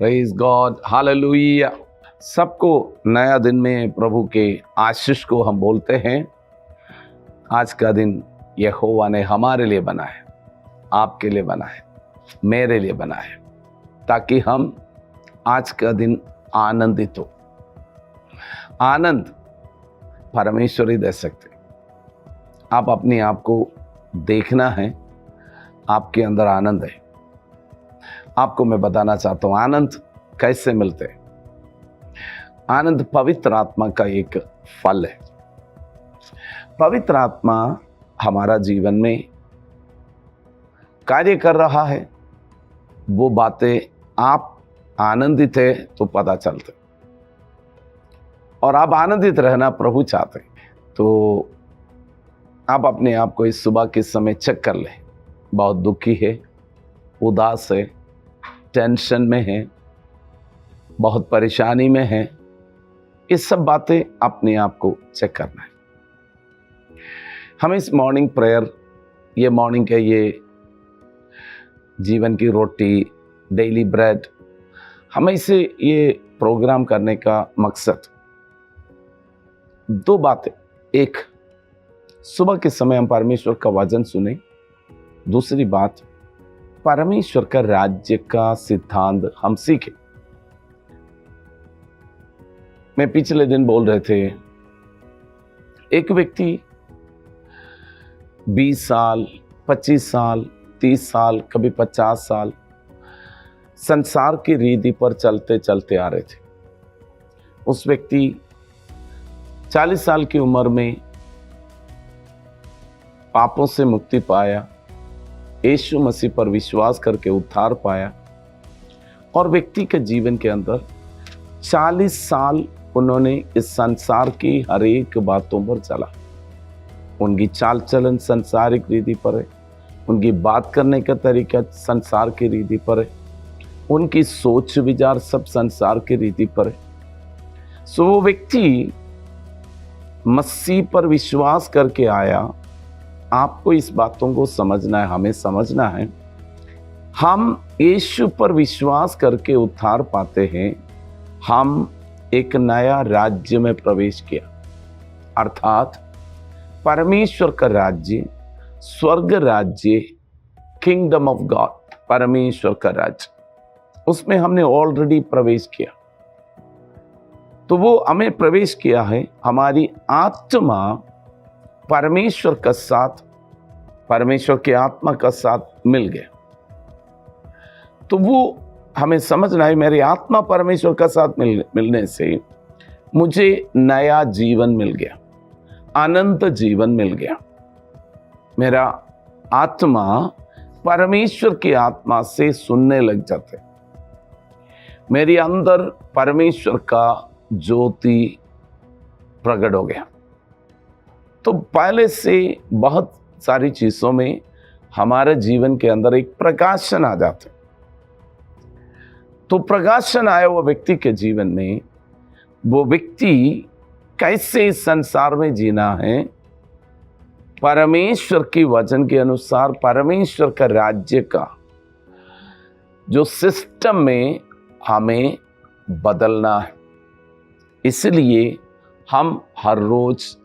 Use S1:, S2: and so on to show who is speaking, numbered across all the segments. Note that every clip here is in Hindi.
S1: Praise God, hallelujah. सबको नया दिन में प्रभु के आशीष को हम बोलते हैं। आज का दिन यहोवा ने हमारे लिए बना है, आपके लिए बना है, मेरे लिए बना है, ताकि हम आज का दिन आनंदित हो। आनंद परमेश्वर ही दे सकते। आप अपने आप को देखना है, आपके अंदर आनंद है। आपको मैं बताना चाहता हूं आनंद कैसे मिलते हैं। आनंद पवित्र आत्मा का एक फल है। पवित्र आत्मा हमारा जीवन में कार्य कर रहा है। वो बातें आप आनंदित है तो पता चलते, और आप आनंदित रहना प्रभु चाहते। तो आप अपने आप को इस सुबह के समय चेक कर लें। बहुत दुखी है, उदास है, टेंशन में है, बहुत परेशानी में है। ये सब बातें अपने आप को चेक करना है। हम इस मॉर्निंग प्रेयर, ये मॉर्निंग के ये जीवन की रोटी, डेली ब्रेड, हमें इसे ये प्रोग्राम करने का मकसद दो बातें। एक, सुबह के समय हम परमेश्वर का वचन सुने। दूसरी बात, परमेश्वर का राज्य का सिद्धांत हम सीखें। मैं पिछले दिन बोल रहे थे, एक व्यक्ति 20 साल, 25 साल, 30 साल, कभी 50 साल संसार की रीति पर चलते चलते आ रहे थे। उस व्यक्ति 40 साल की उम्र में पापों से मुक्ति पाया, यीशु मसीह पर विश्वास करके उद्धार पाया, और व्यक्ति के जीवन के अंदर 40 साल उन्होंने इस संसार की हर एक बातों पर चला। उनकी चाल चलन संसारिक रीति पर है, उनकी बात करने का तरीका संसार की रीति पर है, उनकी सोच विचार सब संसार की रीति पर है। सो वो व्यक्ति मसीह पर विश्वास करके आया। आपको इस बातों को समझना है, हमें समझना है। हम यीशु पर विश्वास करके उद्धार पाते हैं। हम एक नया राज्य में प्रवेश किया, अर्थात परमेश्वर का राज्य, स्वर्ग राज्य, किंगडम ऑफ गॉड, परमेश्वर का राज्य, उसमें हमने ऑलरेडी प्रवेश किया। तो वो हमें प्रवेश किया है। हमारी आत्मा परमेश्वर का साथ, परमेश्वर की आत्मा का साथ मिल गया। तो वो हमें समझना है, मेरी आत्मा परमेश्वर का साथ मिलने से मुझे नया जीवन मिल गया, अनंत जीवन मिल गया। मेरा आत्मा परमेश्वर की आत्मा से सुनने लग जाते। मेरे अंदर परमेश्वर का ज्योति प्रकट हो गया। तो पहले से बहुत सारी चीजों में हमारे जीवन के अंदर एक प्रकाशन आ जाता है। तो प्रकाशन आया वो व्यक्ति के जीवन में, वो व्यक्ति कैसे इस संसार में जीना है, परमेश्वर की वचन के अनुसार, परमेश्वर का राज्य का जो सिस्टम में हमें बदलना है। इसलिए हम हर रोज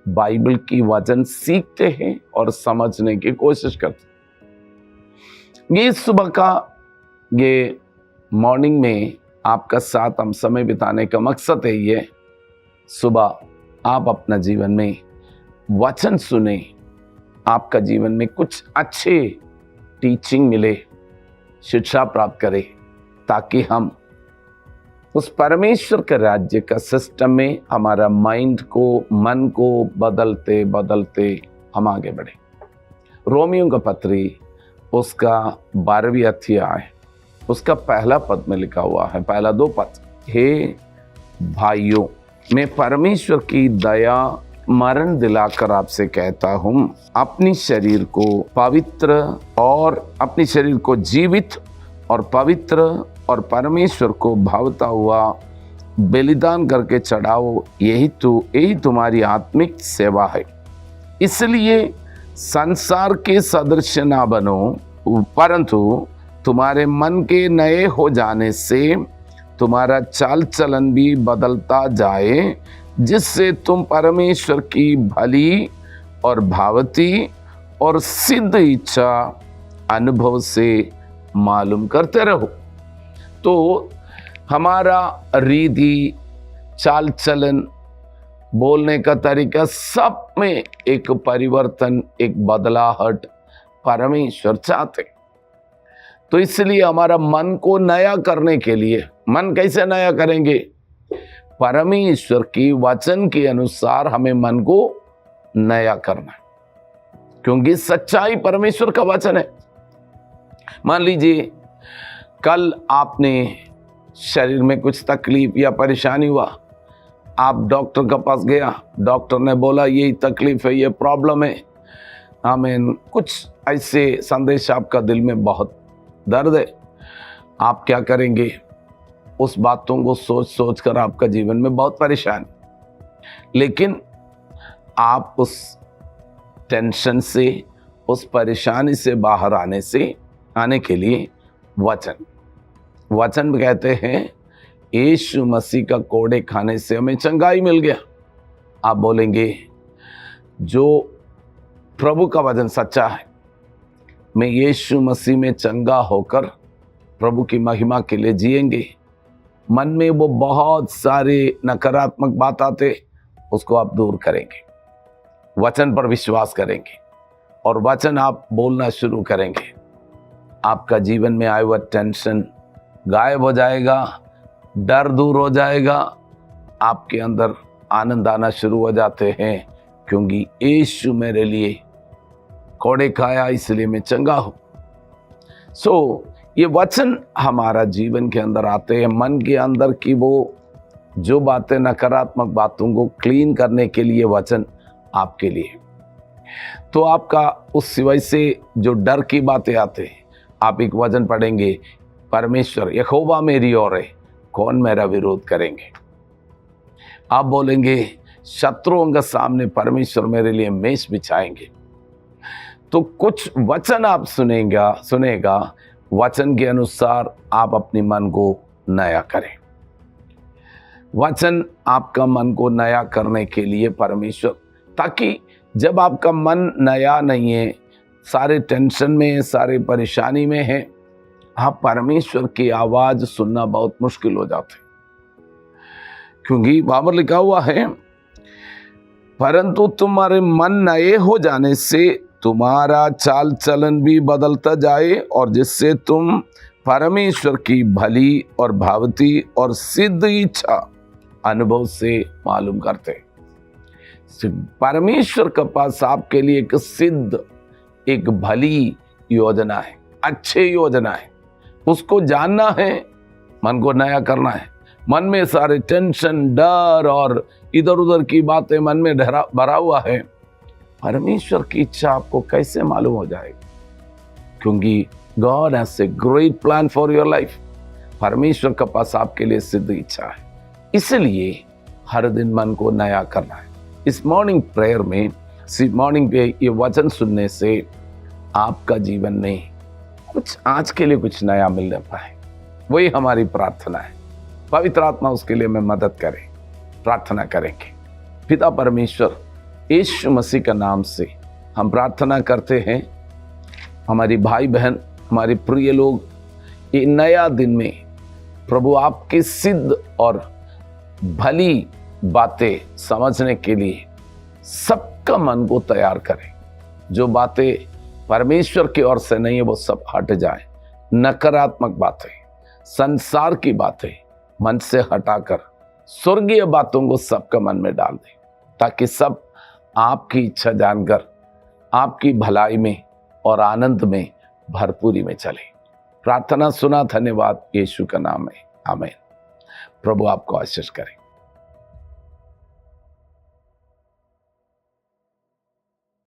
S1: बाइबल की वचन सीखते हैं और समझने की कोशिश करते हैं। ये सुबह का ये मॉर्निंग में आपका साथ हम समय बिताने का मकसद है। ये सुबह आप अपना जीवन में वचन सुने, आपका जीवन में कुछ अच्छे टीचिंग मिले, शिक्षा प्राप्त करें, ताकि हम उस परमेश्वर के राज्य का सिस्टम में हमारा माइंड को, मन को बदलते बदलते हम आगे बढ़े। रोमियो का पत्री, उसका 12वीं अध्याय, उसका पहला पद में लिखा हुआ है, पहला 2 पद, हे भाइयों, मैं परमेश्वर की दया मरण दिलाकर आपसे कहता हूं, अपनी शरीर को जीवित और पवित्र और परमेश्वर को भावता हुआ बलिदान करके चढ़ाओ। यही तुम्हारी आत्मिक सेवा है। इसलिए संसार के सदृश ना बनो, परंतु तुम्हारे मन के नए हो जाने से तुम्हारा चाल चलन भी बदलता जाए, जिससे तुम परमेश्वर की भली और भावती और सिद्ध इच्छा अनुभव से मालूम करते रहो। तो हमारा रीति, चाल चलन, बोलने का तरीका, सब में एक परिवर्तन, एक बदलाहट परमेश्वर चाहते। तो इसलिए हमारा मन को नया करने के लिए, मन कैसे नया करेंगे? परमेश्वर की वचन के अनुसार हमें मन को नया करना है, क्योंकि सच्चाई परमेश्वर का वचन है। मान लीजिए कल आपने शरीर में कुछ तकलीफ या परेशानी हुआ, आप डॉक्टर के पास गया, डॉक्टर ने बोला यही तकलीफ है, ये प्रॉब्लम है, हमें कुछ ऐसे संदेश, आपका दिल में बहुत दर्द है। आप क्या करेंगे? उस बातों को सोच सोच कर आपका जीवन में बहुत परेशान, लेकिन आप उस टेंशन से, उस परेशानी से बाहर आने के लिए वचन कहते हैं यीशु मसीह का कोड़े खाने से हमें चंगाई मिल गया। आप बोलेंगे जो प्रभु का वचन सच्चा है, मैं यीशु मसीह में चंगा होकर प्रभु की महिमा के लिए जिएंगे। मन में वो बहुत सारे नकारात्मक बात आते, उसको आप दूर करेंगे, वचन पर विश्वास करेंगे और वचन आप बोलना शुरू करेंगे। आपका जीवन में आया हुआ टेंशन गायब हो जाएगा, डर दूर हो जाएगा, आपके अंदर आनंद आना शुरू हो जाते हैं, क्योंकि यीशु मेरे लिए कोड़े खाया, इसलिए मैं चंगा हूं। ये वचन हमारा जीवन के अंदर आते हैं। मन के अंदर की वो जो बातें, नकारात्मक बातों को क्लीन करने के लिए वचन आपके लिए। तो आपका उस सिवाय से जो डर की बातें आते हैं, आप एक वचन पढ़ेंगे, परमेश्वर यहोवा मेरी ओर है, कौन मेरा विरोध करेंगे। आप बोलेंगे शत्रुओं के सामने परमेश्वर मेरे लिए मेज बिछाएंगे। तो कुछ वचन आप सुनेगा, वचन के अनुसार आप अपने मन को नया करें। वचन आपका मन को नया करने के लिए परमेश्वर, ताकि जब आपका मन नया नहीं है, सारे टेंशन में, सारे परेशानी में है, आप परमेश्वर की आवाज सुनना बहुत मुश्किल हो जाते, क्योंकि वहां पर लिखा हुआ है, परंतु तुम्हारे मन नए हो जाने से तुम्हारा चाल चलन भी बदलता जाए, और जिससे तुम परमेश्वर की भली और भावती और सिद्ध इच्छा अनुभव से मालूम करते। परमेश्वर के पास आपके लिए एक सिद्ध, एक भली योजना है, अच्छी योजना है, उसको जानना है, मन को नया करना है। मन में सारे टेंशन, डर और इधर उधर की बातें मन में भरा हुआ है, परमेश्वर की इच्छा आपको कैसे मालूम हो जाएगी? क्योंकि God has a great plan for your life. परमेश्वर के पास आपके लिए सिद्ध इच्छा है, इसलिए हर दिन मन को नया करना है। इस मॉर्निंग प्रेयर में, मॉर्निंग पे ये वचन सुनने से आपका जीवन में कुछ आज के लिए कुछ नया मिलने पाए, वही हमारी प्रार्थना है। पवित्र आत्मा उसके लिए में मदद करे, प्रार्थना करेंगे। पिता परमेश्वर, यीशु मसीह का नाम से हम प्रार्थना करते हैं, हमारी भाई बहन, हमारे प्रिय लोग, ये नया दिन में प्रभु आपकी सिद्ध और भली बातें समझने के लिए सबका मन को तैयार करें। जो बातें परमेश्वर की ओर से नहीं है वो सब हट जाए। नकारात्मक बातें, संसार की बातें मन से हटाकर स्वर्गीय बातों को सबका मन में डाल दें, ताकि सब आपकी इच्छा जानकर आपकी भलाई में और आनंद में, भरपूरी में चले। प्रार्थना सुना, धन्यवाद, यीशु का नाम है, आमीन। प्रभु आपको आशीष करे।